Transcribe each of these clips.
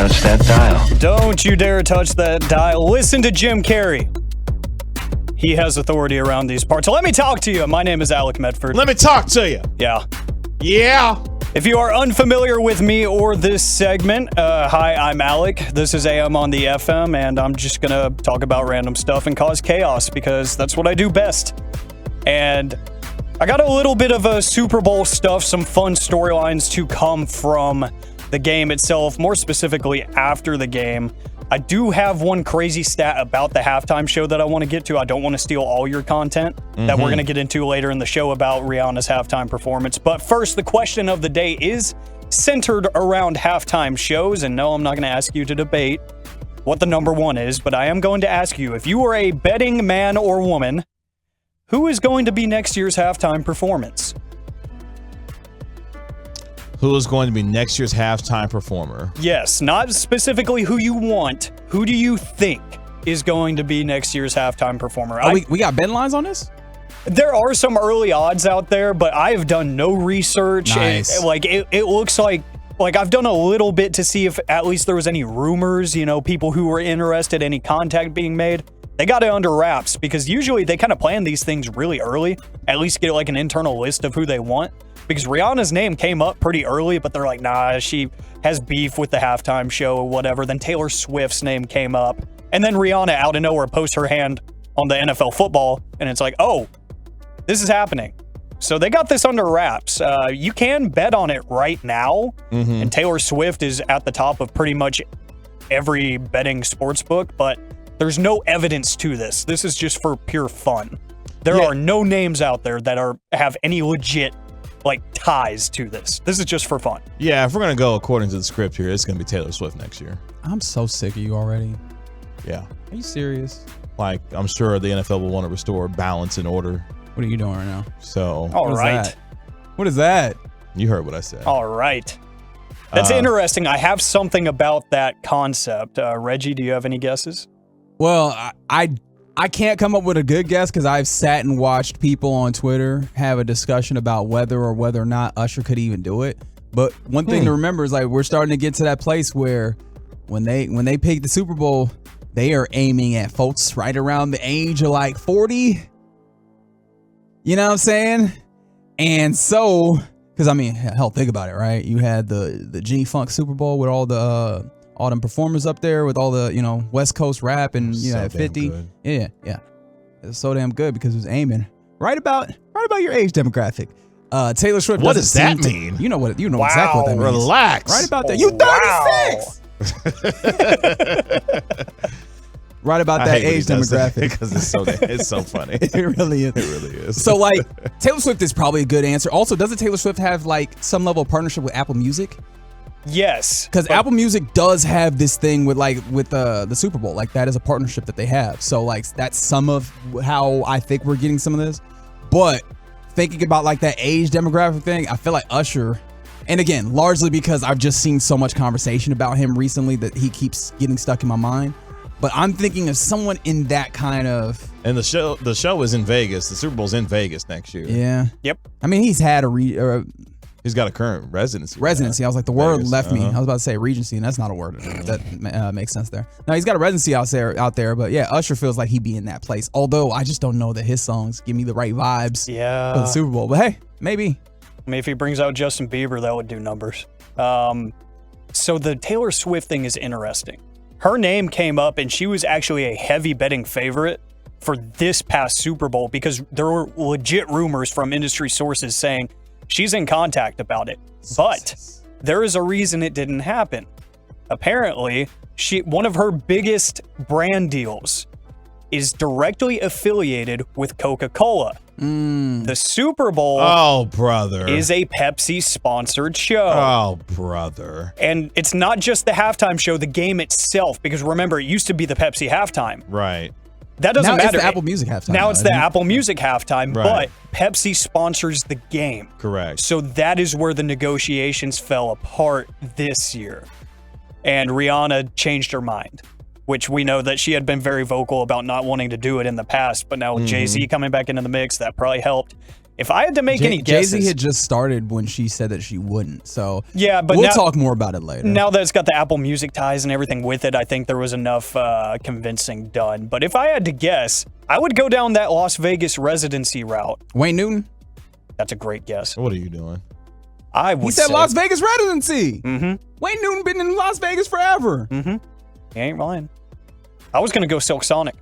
touch that dial. Don't you dare touch that dial. Listen to Jim Carrey. He has authority around these parts. So let me talk to you. My name is Alec Medford. Let me talk to you. Yeah. Yeah. If you are unfamiliar with me or this segment, hi, I'm Alec. This is AM on the FM, and I'm just going to talk about random stuff and cause chaos because that's what I do best. And I got a little bit of a Super Bowl stuff, some fun storylines to come from the game itself, more specifically after the game. I do have one crazy stat about the halftime show that I want to get to. I don't want to steal all your content that we're going to get into later in the show about Rihanna's halftime performance. But first, the question of the day is centered around halftime shows. And no, I'm not going to ask you to debate what the number one is, but I am going to ask you, if you were a betting man or woman, who is going to be next year's halftime performance? Who is going to be next year's halftime performer? Yes, not specifically who you want. Who do you think is going to be next year's halftime performer? Oh, we got bet lines on this? There are some early odds out there, but I have done no research. Nice. It looks like I've done a little bit to see if at least there was any rumors, people who were interested, any contact being made. They got it under wraps because usually they kind of plan these things really early, at least get like an internal list of who they want. Because Rihanna's name came up pretty early, but they're like, nah, she has beef with the halftime show or whatever. Then Taylor Swift's name came up. And then Rihanna out of nowhere posts her hand on the NFL football. And it's like, oh, this is happening. So they got this under wraps. You can bet on it right now. And Taylor Swift is at the top of pretty much every betting sports book. But there's no evidence to this. This is just for pure fun. There are no names out there that have any legit ties to this. This is just for fun. Yeah, if we're going to go according to the script here, it's going to be Taylor Swift next year. I'm so sick of you already. Yeah. Are you serious? I'm sure the NFL will want to restore balance and order. What are you doing right now? So. All right. What is that? You heard what I said. All right. That's interesting. I have something about that concept. Reggie, do you have any guesses? Well, I can't come up with a good guess because I've sat and watched people on Twitter have a discussion about whether or not Usher could even do it. But one thing to remember is we're starting to get to that place where when they pick the Super Bowl, they are aiming at folks right around the age of 40. You know what I'm saying? And so, because hell, think about it, right? You had the G-Funk Super Bowl with all them performers up there with all the, West Coast rap and, at 50. Good. Yeah. It was so damn good because it was aiming right about your age demographic. Taylor Swift. What does that mean? You know Wow. exactly what that means. Relax. Right about that. You 36. Right about that age demographic. Because it's so funny. It really is. It really is. So Taylor Swift is probably a good answer. Also, doesn't Taylor Swift have some level of partnership with Apple Music? Yes. Because Apple Music does have this thing with the Super Bowl. That is a partnership that they have. So that's some of how I think we're getting some of this. But thinking about that age demographic thing, I feel like Usher, and again, largely because I've just seen so much conversation about him recently that he keeps getting stuck in my mind. But I'm thinking of someone in that kind of. And the show is in Vegas. The Super Bowl's in Vegas next year. Yeah. Yep. He's had he's got a current residency. I was like, the word left me. I was about to say Regency, and that's not a word that makes sense there. No, he's got a residency out there, but yeah, Usher feels like he'd be in that place. Although I just don't know that his songs give me the right vibes for the Super Bowl. But hey, maybe. If he brings out Justin Bieber, that would do numbers. So the Taylor Swift thing is interesting. Her name came up, and she was actually a heavy betting favorite for this past Super Bowl because there were legit rumors from industry sources saying she's in contact about it. But there is a reason it didn't happen. Apparently, one of her biggest brand deals is directly affiliated with Coca-Cola. The Super Bowl is a Pepsi-sponsored show. Oh, brother. And it's not just the halftime show, the game itself, because remember, it used to be the Pepsi halftime. Right. That doesn't matter. It's the Apple Music halftime. Now it's the Apple Music halftime, Right. but Pepsi sponsors the game. Correct. So that is where the negotiations fell apart this year. And Rihanna changed her mind, which we know that she had been very vocal about not wanting to do it in the past, but now with Jay-Z coming back into the mix, that probably helped. If I had to make any guesses, Jay-Z had just started when she said that she wouldn't. So yeah, but we'll now, talk more about it later. Now that it's got the Apple Music ties and everything with it, I think there was enough convincing done. But if I had to guess, I would go down that Las Vegas residency route. Wayne Newton? That's a great guess. What are you doing? I would He said say, Las Vegas residency. Mm-hmm. Wayne Newton been in Las Vegas forever. Mm-hmm. He ain't lying. I was going to go Silk Sonic.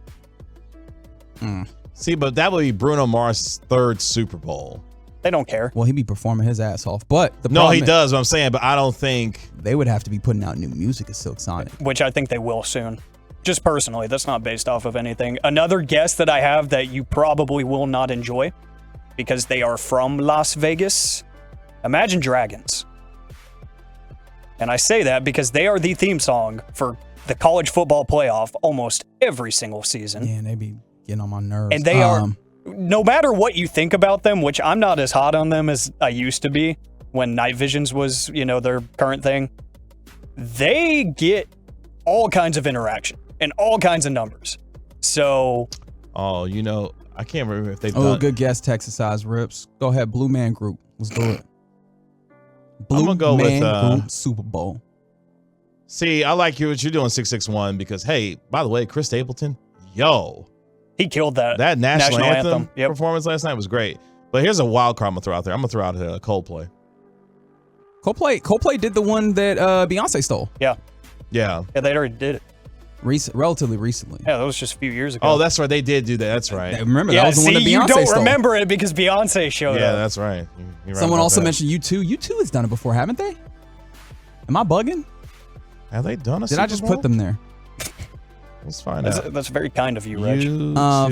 See, but that would be Bruno Mars' 3rd Super Bowl. They don't care. Well, he'd be performing his ass off. But the No, problem he is, does, what I'm saying, but I don't think... they would have to be putting out new music as Silk Sonic. Which I think they will soon. Just personally, that's not based off of anything. Another guess that I have that you probably will not enjoy, because they are from Las Vegas, Imagine Dragons. And I say that because they are the theme song for the college football playoff almost every single season. Yeah, they be getting on my nerves. And they are, no matter what you think about them, which I'm not as hot on them as I used to be when Night Visions was, their current thing, they get all kinds of interaction and all kinds of numbers. So... Oh, I can't remember if they've Oh, done... good guess, Texas Size Rips. Go ahead, Blue Man Group. Let's do it. I'm gonna go Man with Group Super Bowl. See, I like what you're doing, 661, because, hey, by the way, Chris Stapleton, he killed that national anthem Yep. performance last night was great. But here's a wild card I'm going to throw out there. I'm going to throw out Coldplay. Coldplay did the one that Beyonce stole. Yeah. Yeah. Yeah, they already did it. Relatively recently. Yeah, that was just a few years ago. Oh, that's right. They did do that. That's right. Remember, that was the one that Beyonce you don't stole. remember it because Beyonce showed up. Yeah, that's right. You're right Someone about also that. mentioned U2. U2 has done it before, haven't they? Am I bugging? Have they done a Did Super I just Bowl? put them there? Let's find out. That's very kind of you, Reg.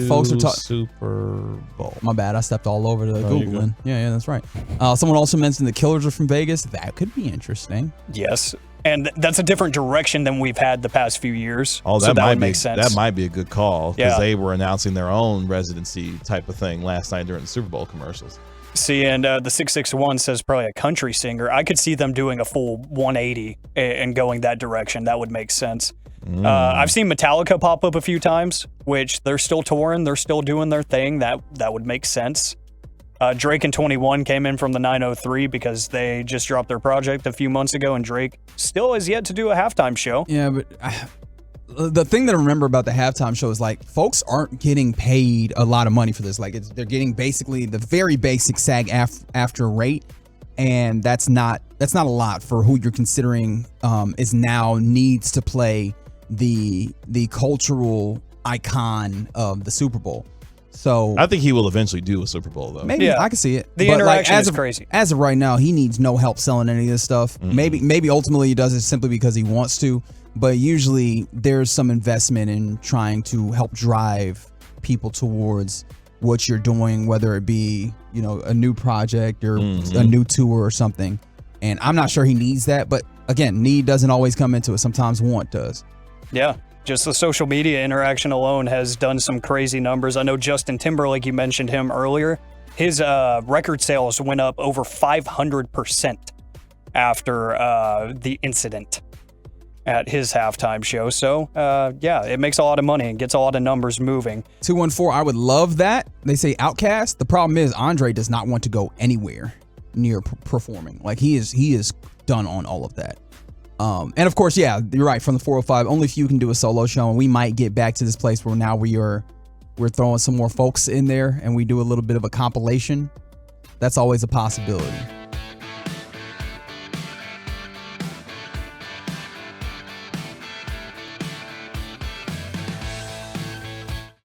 Folks are talking. Super Bowl. My bad. I stepped all over the No, you're Googling. Yeah, that's right. Someone also mentioned the Killers are from Vegas. That could be interesting. Yes. And that's a different direction than we've had the past few years. Oh, so that might would be, make sense. That might be a good call because Yeah. they were announcing their own residency type of thing last night during the Super Bowl commercials. See, and the 661 says probably a country singer. I could see them doing a full 180 and going that direction. That would make sense. I've seen Metallica pop up a few times, which they're still touring. They're still doing their thing. That would make sense. Drake and 21 came in from the 903 because they just dropped their project a few months ago, and Drake still has yet to do a halftime show. Yeah, but the thing that I remember about the halftime show is like folks aren't getting paid a lot of money for this. Like they're getting basically the very basic SAG after rate, and that's not a lot for who you're considering is now needs to play the cultural icon of the Super Bowl. So I think he will eventually do a Super Bowl though. maybe I can see it. The But, interaction as is of, crazy. As of right now, he needs no help selling any of this stuff. Maybe ultimately he does it simply because he wants to. But usually there's some investment in trying to help drive people towards what you're doing, whether it be, a new project or a new tour or something. And I'm not sure he needs that. But again, need doesn't always come into it. Sometimes want does. Yeah. Just the social media interaction alone has done some crazy numbers. I know Justin Timberlake, you mentioned him earlier. His record sales went up over 500% after the incident at his halftime show. So, yeah, it makes a lot of money and gets a lot of numbers moving. 214, I would love that. They say Outcast. The problem is Andre does not want to go anywhere near performing. Like he is done on all of that. And of course, yeah, you're right. From the 405, only a few can do a solo show, and we might get back to this place where now we're throwing some more folks in there, and we do a little bit of a compilation. That's always a possibility.